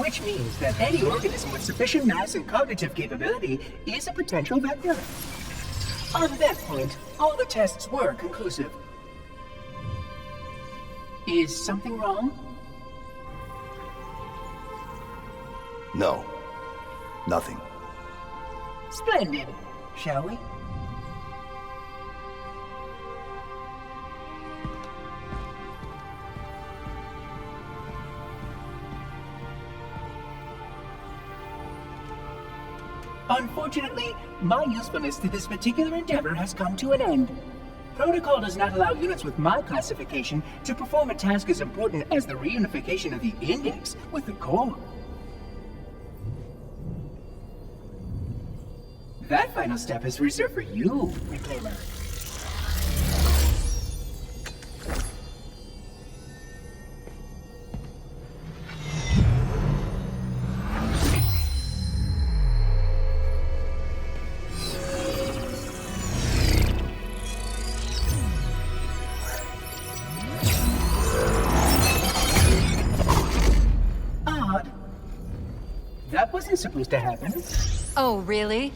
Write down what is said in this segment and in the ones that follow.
Which means that any organism with sufficient mass and cognitive capability is a potential vector. On that point, all the tests were conclusive. Is something wrong? No. Nothing. Splendid. Shall we? Unfortunately, my usefulness to this particular endeavor has come to an end. Protocol does not allow units with my classification to perform a task as important as the reunification of the index with the core. That final step is reserved for you, Reclaimer. That wasn't supposed to happen. Oh, really?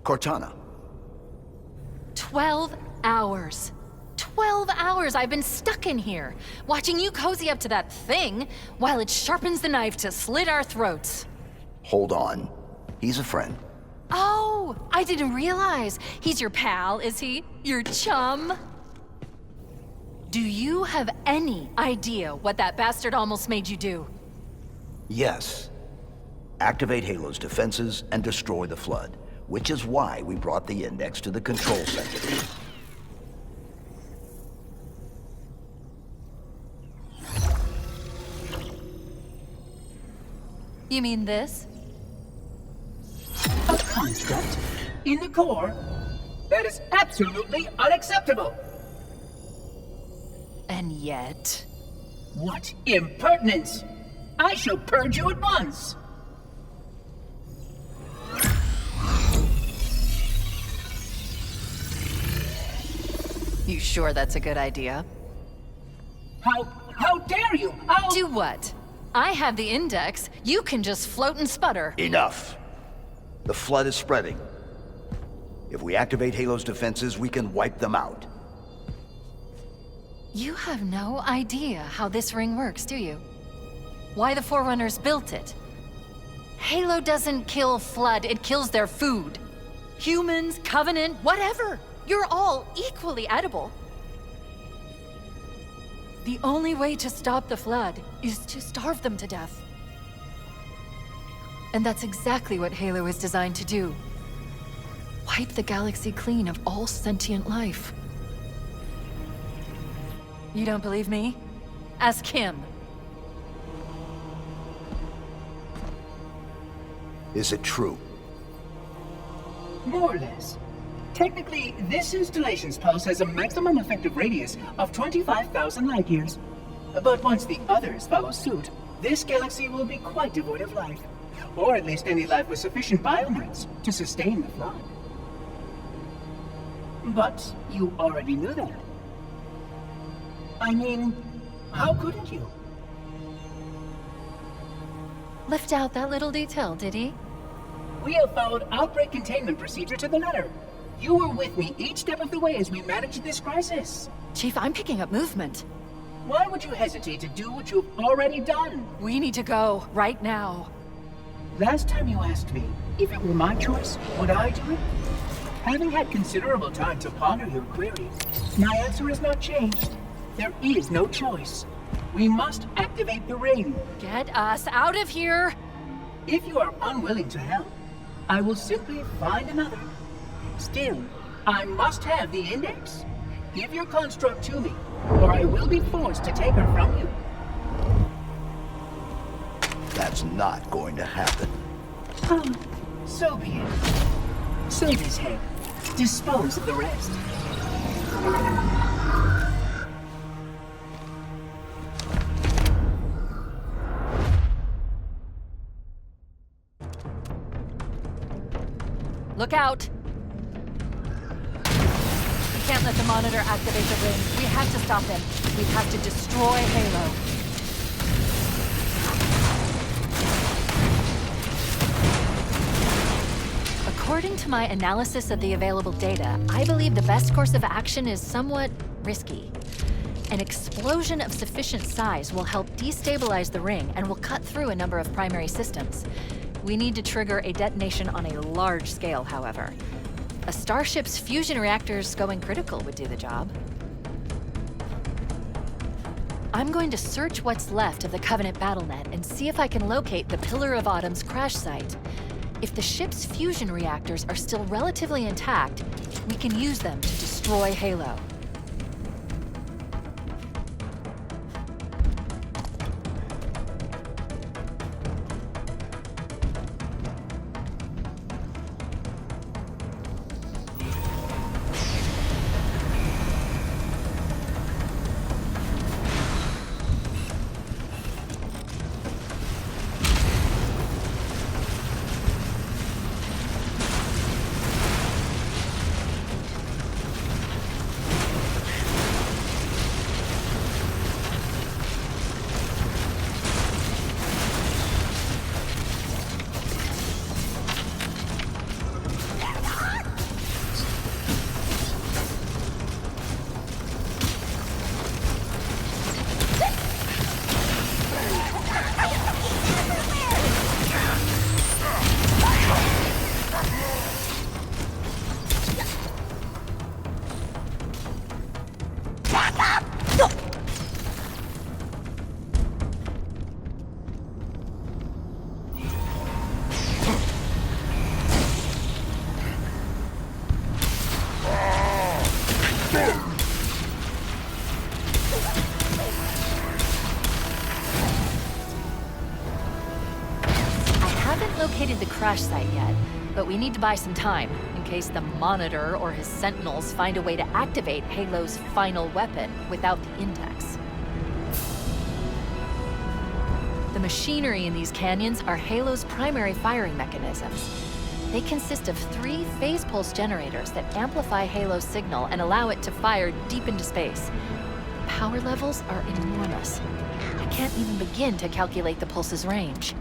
Cortana. 12 hours. 12 hours I've been stuck in here, watching you cozy up to that thing while it sharpens the knife to slit our throats. Hold on. He's a friend. Oh, I didn't realize. He's your pal, is he? Your chum? Do you have any idea what that bastard almost made you do? Yes. Activate Halo's defenses and destroy the Flood, which is why we brought the Index to the control center. You mean this? A construct in the core? That is absolutely unacceptable! And yet... What impertinence! I shall purge you at once! You sure that's a good idea? How dare you? Do what? I have the Index. You can just float and sputter. Enough. The Flood is spreading. If we activate Halo's defenses, we can wipe them out. You have no idea how this ring works, do you? Why the Forerunners built it? Halo doesn't kill Flood, it kills their food. Humans, Covenant, whatever. You're all equally edible. The only way to stop the Flood is to starve them to death. And that's exactly what Halo is designed to do. Wipe the galaxy clean of all sentient life. You don't believe me? Ask him. Is it true? More or less. Technically, this installation's pulse has a maximum effective radius of 25,000 light years. But once the others follow suit, this galaxy will be quite devoid of life. Or at least any life with sufficient biomass to sustain the Flood. But you already knew that. I mean, how couldn't you? Left out that little detail, did he? We have followed outbreak containment procedure to the letter. You were with me each step of the way as we managed this crisis. Chief, I'm picking up movement. Why would you hesitate to do what you've already done? We need to go, right now. Last time you asked me, if it were my choice, would I do it? Having had considerable time to ponder your query, my answer has not changed. There is no choice. We must activate the ring. Get us out of here! If you are unwilling to help, I will simply find another. Still, I must have the Index. Give your construct to me, or I will be forced to take her from you. That's not going to happen. Oh, so be it. Save his head. Dispose of the rest. Look out! can't let the Monitor activate the ring. We have to stop him. We have to destroy Halo. According to my analysis of the available data, I believe the best course of action is somewhat risky. An explosion of sufficient size will help destabilize the ring and will cut through a number of primary systems. We need to trigger a detonation on a large scale, however. A starship's fusion reactors going critical would do the job. I'm going to search what's left of the Covenant BattleNet and see if I can locate the Pillar of Autumn's crash site. If the ship's fusion reactors are still relatively intact, we can use them to destroy Halo. Located the crash site yet, but we need to buy some time in case the Monitor or his Sentinels find a way to activate Halo's final weapon without the index. The machinery in these canyons are Halo's primary firing mechanisms. They consist of 3 phase pulse generators that amplify Halo's signal and allow it to fire deep into space. The power levels are enormous. I can't even begin to calculate the pulse's range.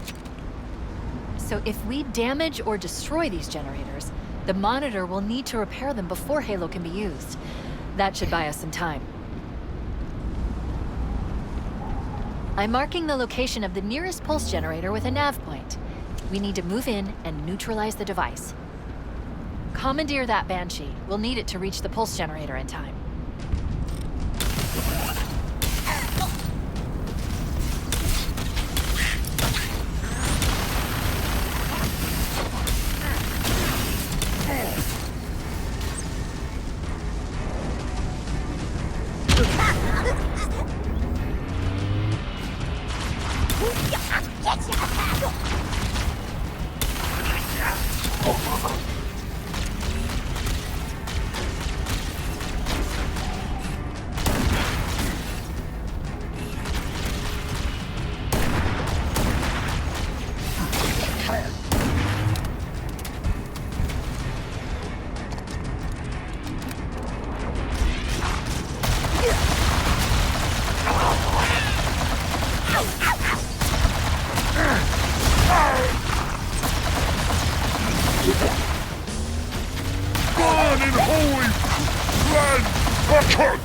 So if we damage or destroy these generators, the Monitor will need to repair them before Halo can be used. That should buy us some time. I'm marking the location of the nearest pulse generator with a nav point. We need to move in and neutralize the device. Commandeer that Banshee. We'll need it to reach the pulse generator in time. Burn in holy land bucket!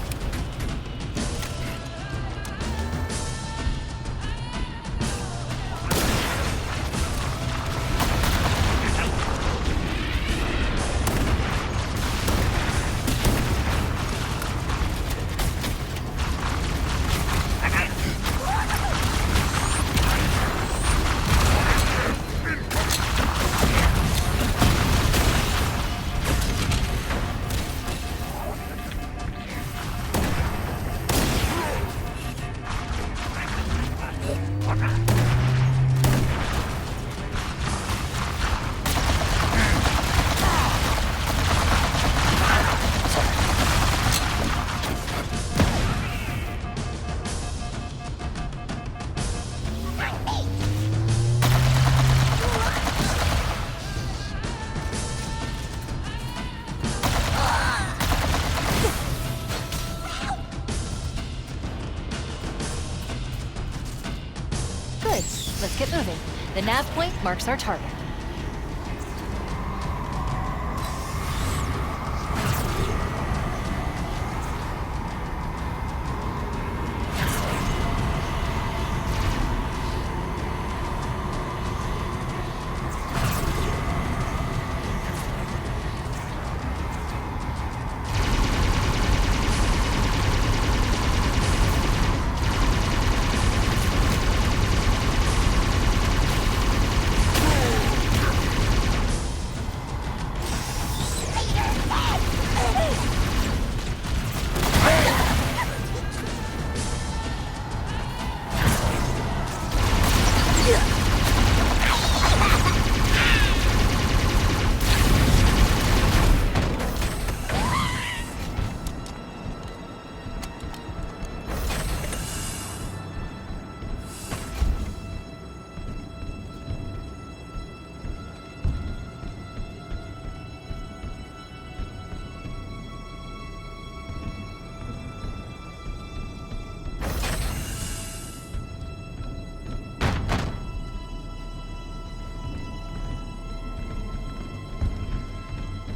nav point marks our target.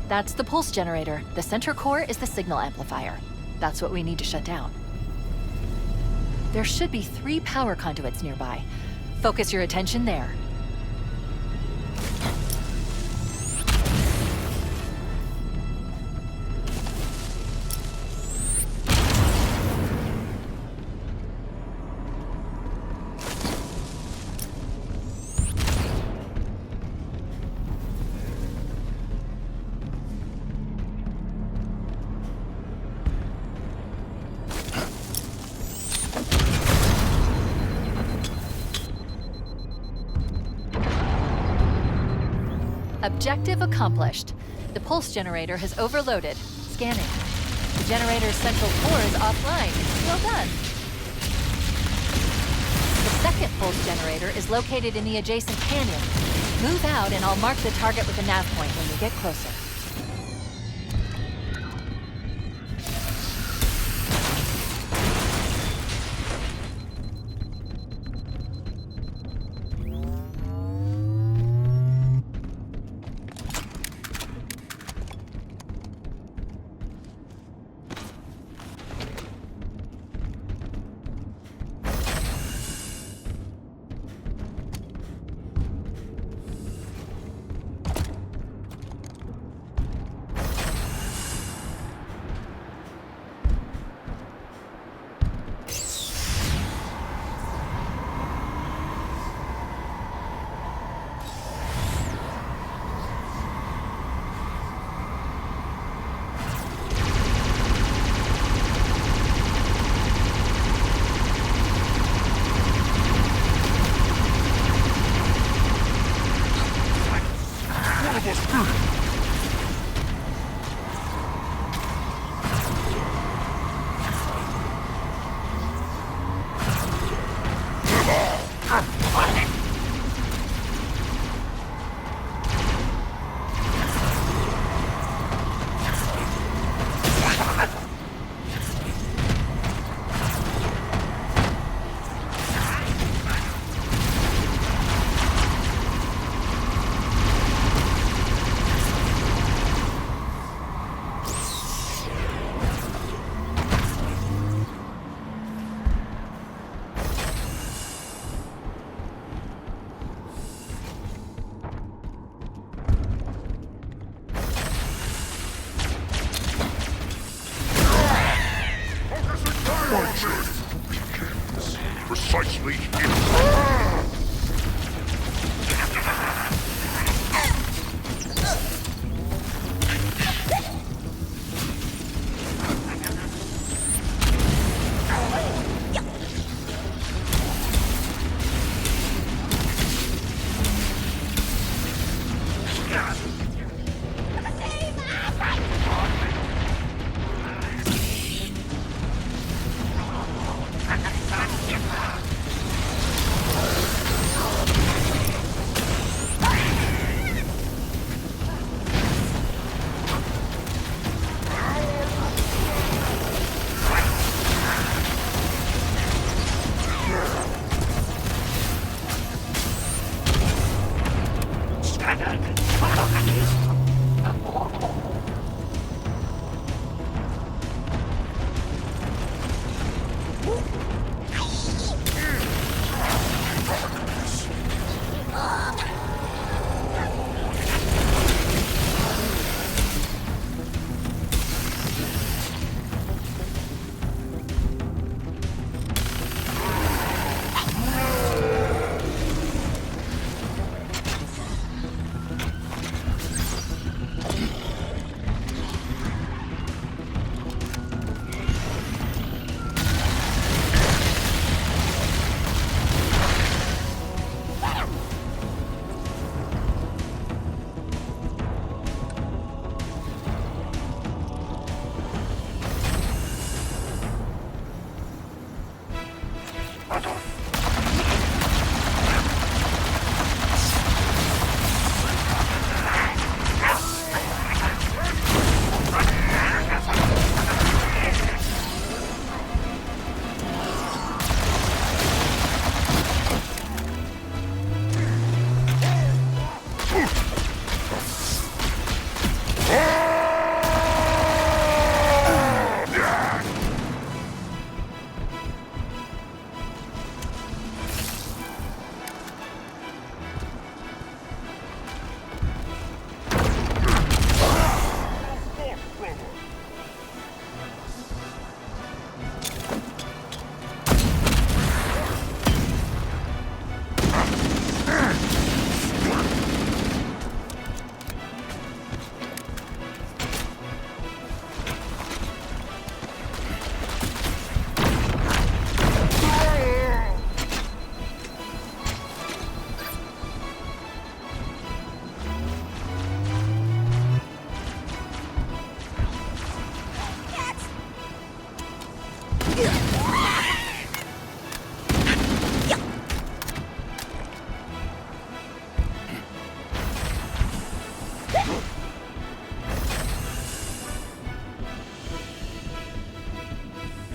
That's the pulse generator. The center core is the signal amplifier. That's what we need to shut down. There should be 3 power conduits nearby. Focus your attention there. Objective accomplished. The pulse generator has overloaded. Scanning. The generator's central core is offline. Well done. The second pulse generator is located in the adjacent canyon. Move out and I'll mark the target with a nav point when we get closer. Precisely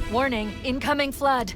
Warning, incoming flood.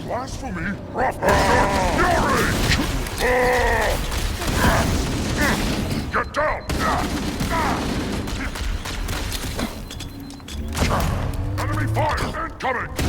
Blasphemy! Get down! Enemy fire incoming!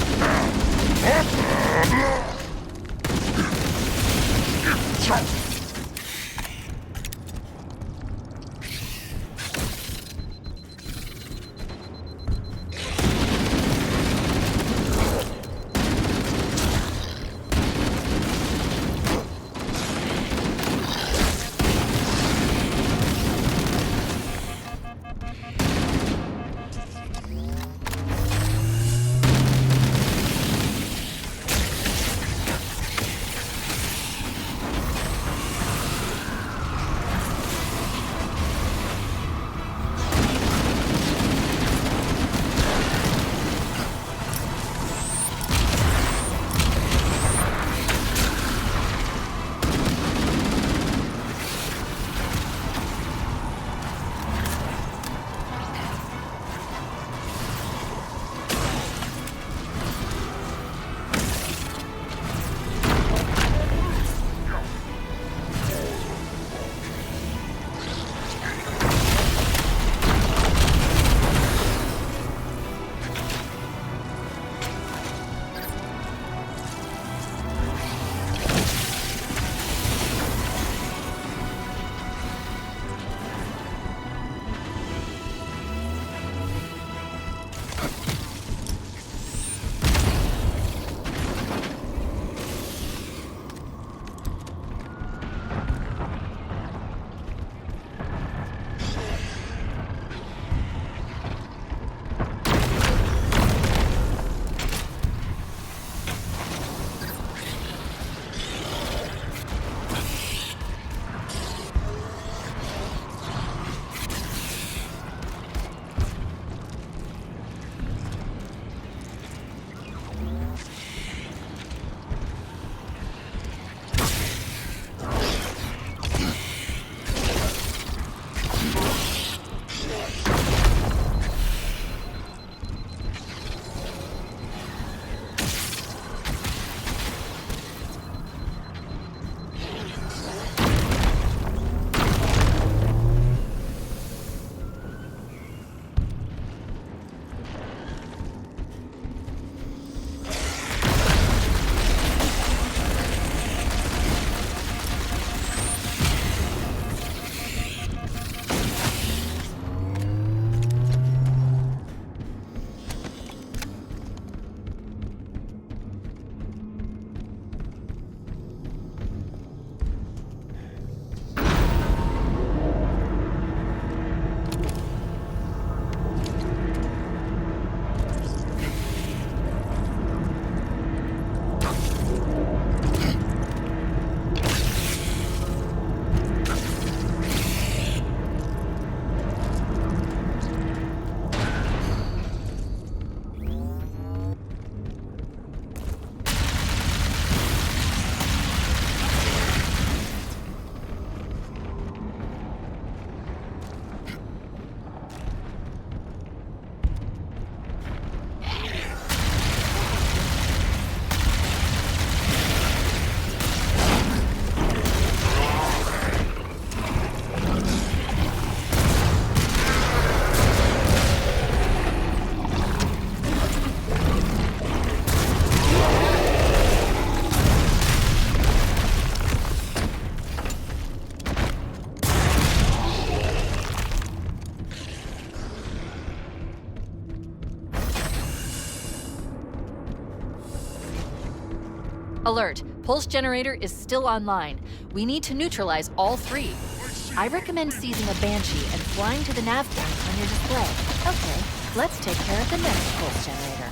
Alert. Pulse generator is still online. We need to neutralize all three. I recommend seizing a Banshee and flying to the nav point on your display. Okay, let's take care of the next pulse generator.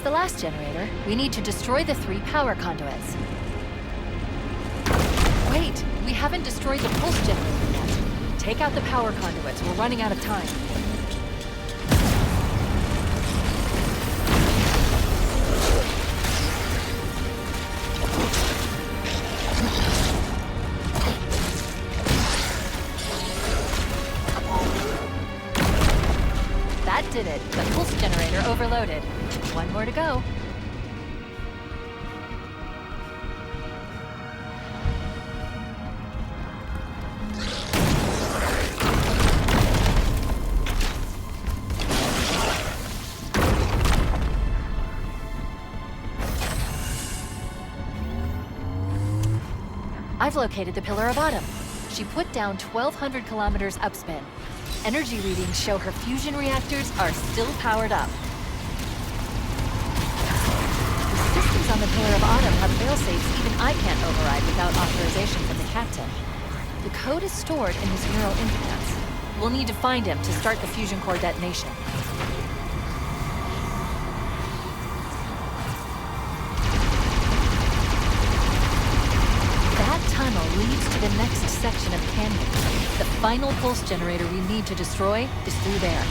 the last generator, we need to destroy the 3 power conduits. Wait, we haven't destroyed the pulse generator yet. Take out the power conduits, we're running out of time. That did it. The pulse generator overloaded. One more to go. I've located the Pillar of Autumn. She put down 1,200 kilometers upspin. Energy readings show her fusion reactors are still powered up. The systems on the Pillar of Autumn have failsafes even I can't override without authorization from the captain. The code is stored in his neural implants. We'll need to find him to start the fusion core detonation. Tunnel leads to the next section of canyon. The final pulse generator we need to destroy is through there.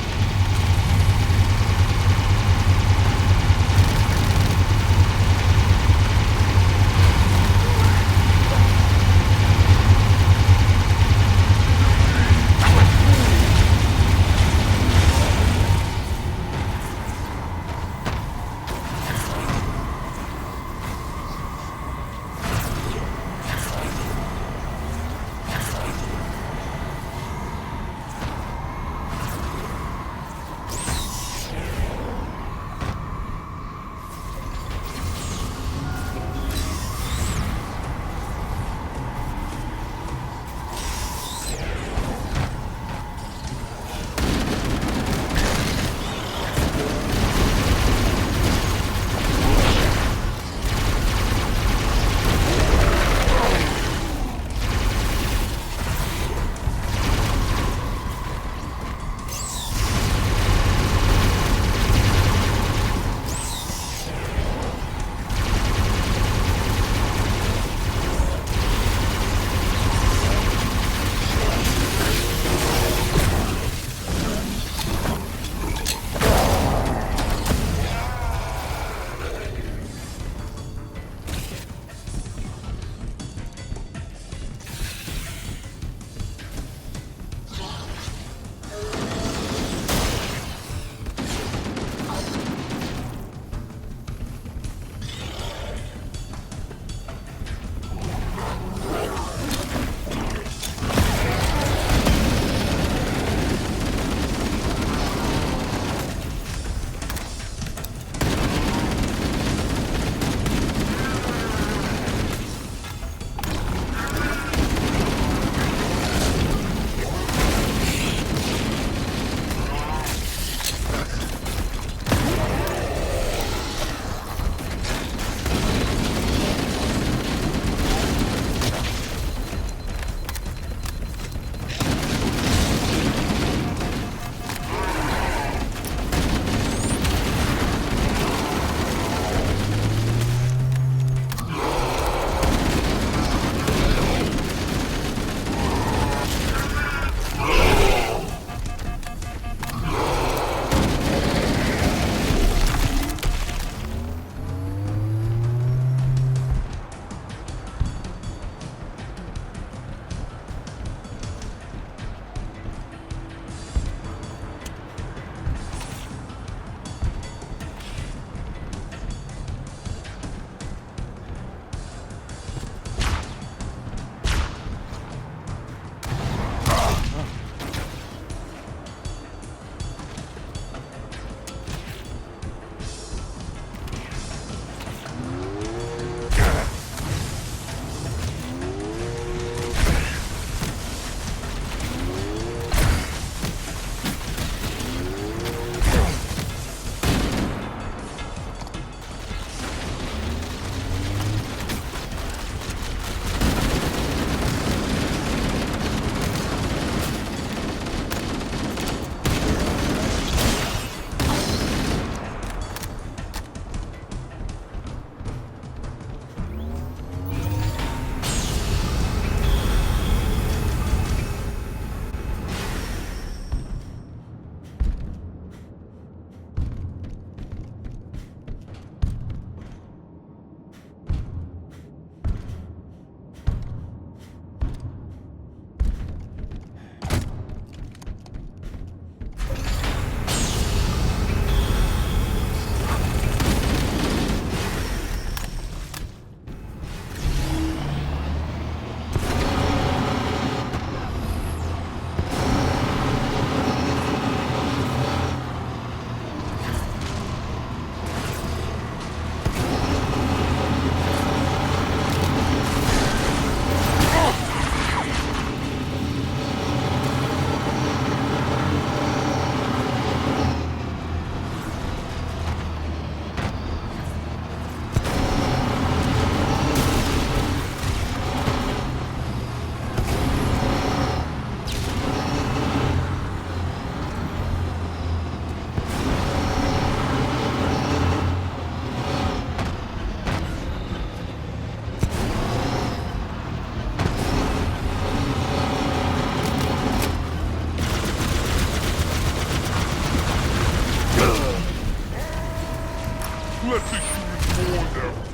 Warn them.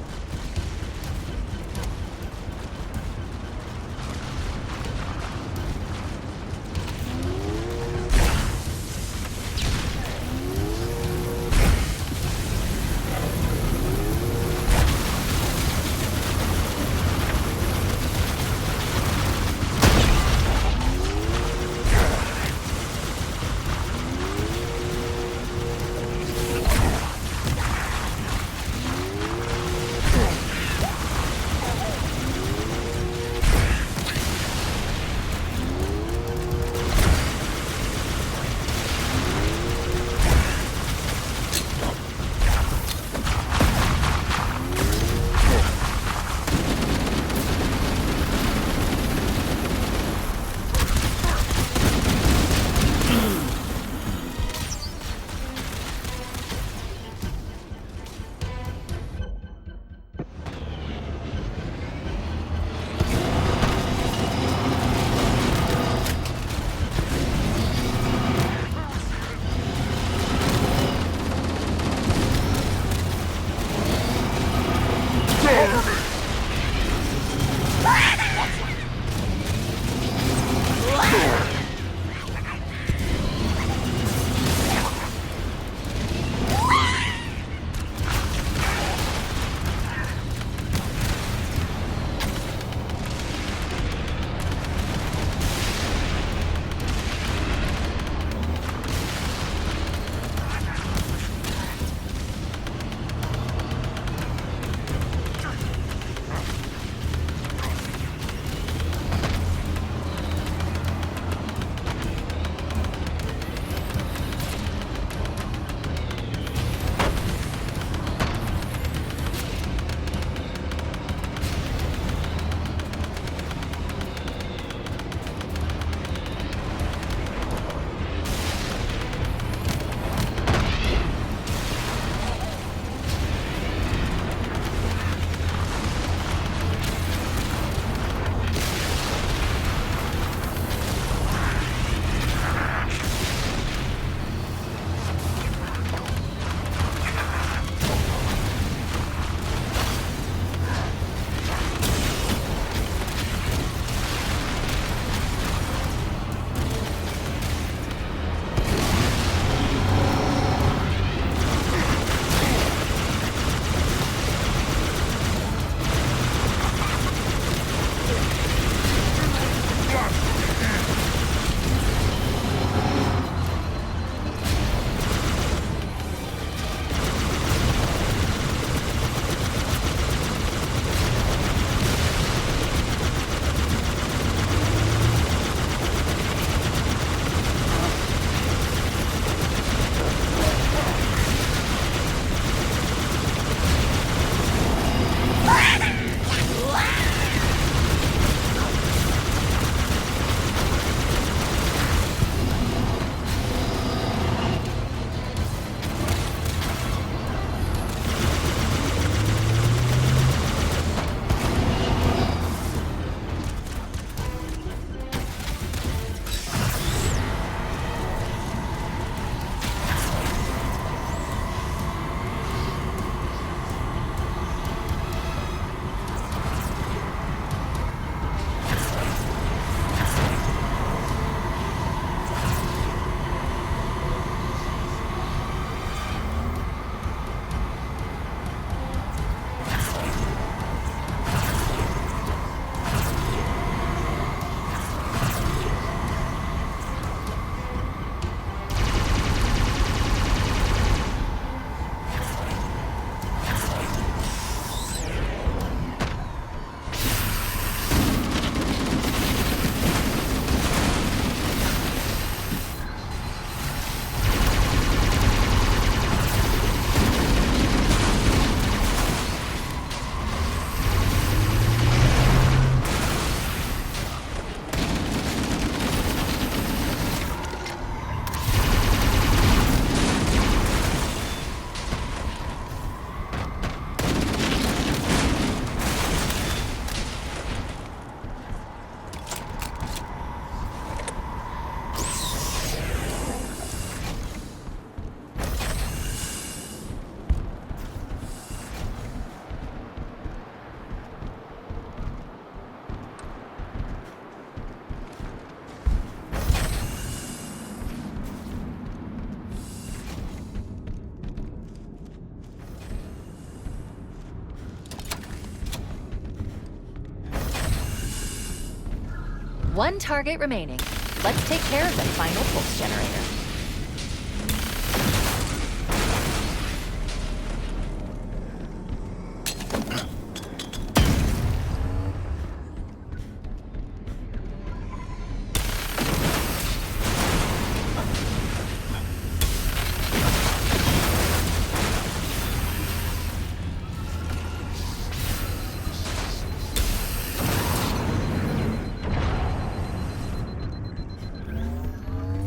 One target remaining. Let's take care of the final pulse generator.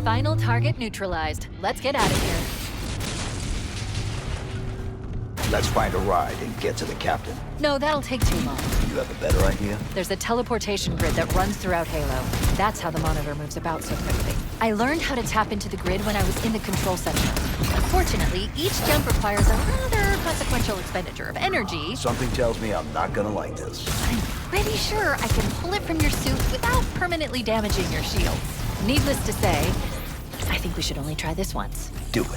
Final target neutralized. Let's get out of here. Let's find a ride and get to the captain. No, that'll take too long. You have a better idea? There's a teleportation grid that runs throughout Halo. That's how the monitor moves about so quickly. I learned how to tap into the grid when I was in the control center. Unfortunately, each jump requires a rather consequential expenditure of energy. Something tells me I'm not gonna like this. I'm pretty sure I can pull it from your suit without permanently damaging your shields. Needless to say, I think we should only try this once. Do it.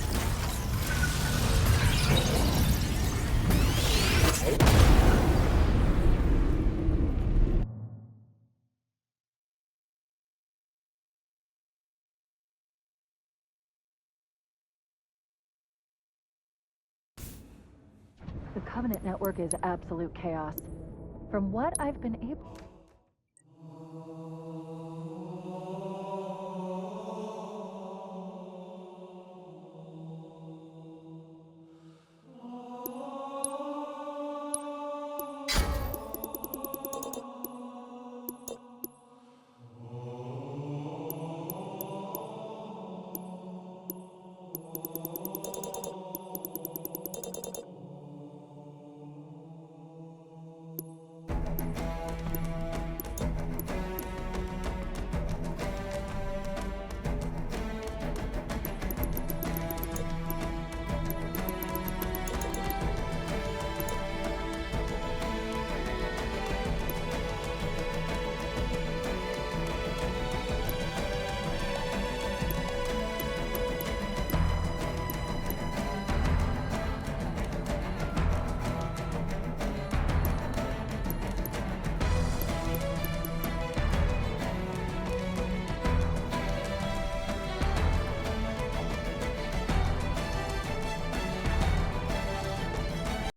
The Covenant network is absolute chaos. From what I've been able...